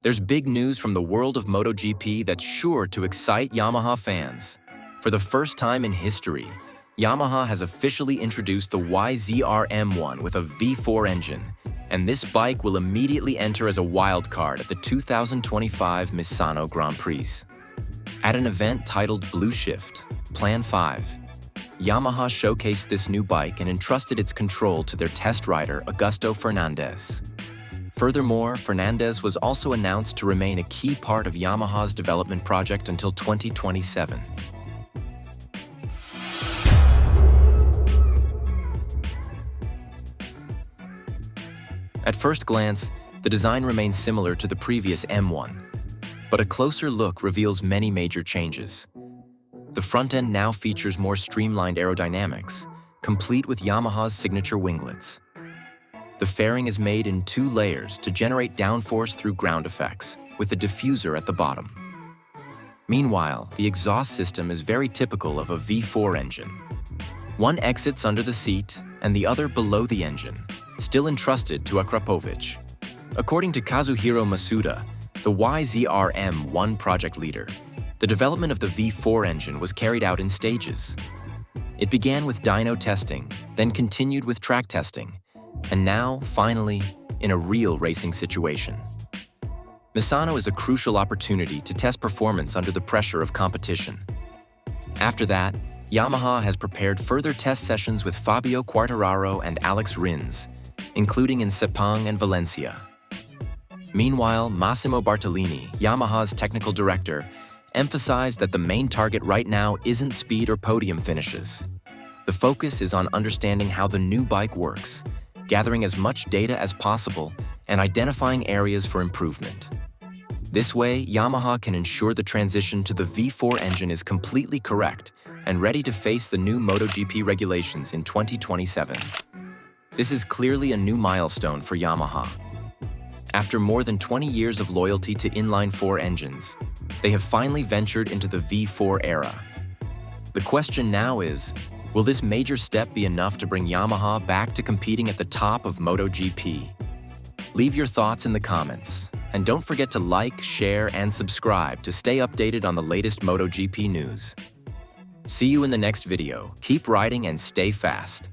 There's big news from the world of MotoGP that's sure to excite Yamaha fans. For the first time in history, Yamaha has officially introduced the YZR-M1 with a V4 engine, and this bike will immediately enter as a wild card at the 2025 Misano Grand Prix. At an event titled Blue Shift, Plan 5, Yamaha showcased this new bike and entrusted its control to their test rider, Augusto Fernandez. Furthermore, Fernandez was also announced to remain a key part of Yamaha's development project until 2027. At first glance, the design remains similar to the previous M1, but a closer look reveals many major changes. The front end now features more streamlined aerodynamics, complete with Yamaha's signature winglets. The fairing is made in 2 layers to generate downforce through ground effects, with a diffuser at the bottom. Meanwhile, the exhaust system is very typical of a V4 engine. One exits under the seat and the other below the engine, still entrusted to Akrapovic. According to Kazuhiro Masuda, the YZR-M1 project leader, the development of the V4 engine was carried out in stages. It began with dyno testing, then continued with track testing, and now, finally, in a real racing situation. Misano is a crucial opportunity to test performance under the pressure of competition. After that, Yamaha has prepared further test sessions with Fabio Quartararo and Alex Rins, including in Sepang and Valencia. Meanwhile, Massimo Bartolini, Yamaha's technical director, emphasized that the main target right now isn't speed or podium finishes. The focus is on understanding how the new bike works, gathering as much data as possible, and identifying areas for improvement. This way, Yamaha can ensure the transition to the V4 engine is completely correct and ready to face the new MotoGP regulations in 2027. This is clearly a new milestone for Yamaha. After more than 20 years of loyalty to inline-four engines, they have finally ventured into the V4 era. The question now is, will this major step be enough to bring Yamaha back to competing at the top of MotoGP? Leave your thoughts in the comments, and don't forget to like, share, and subscribe to stay updated on the latest MotoGP news. See you in the next video. Keep riding and stay fast.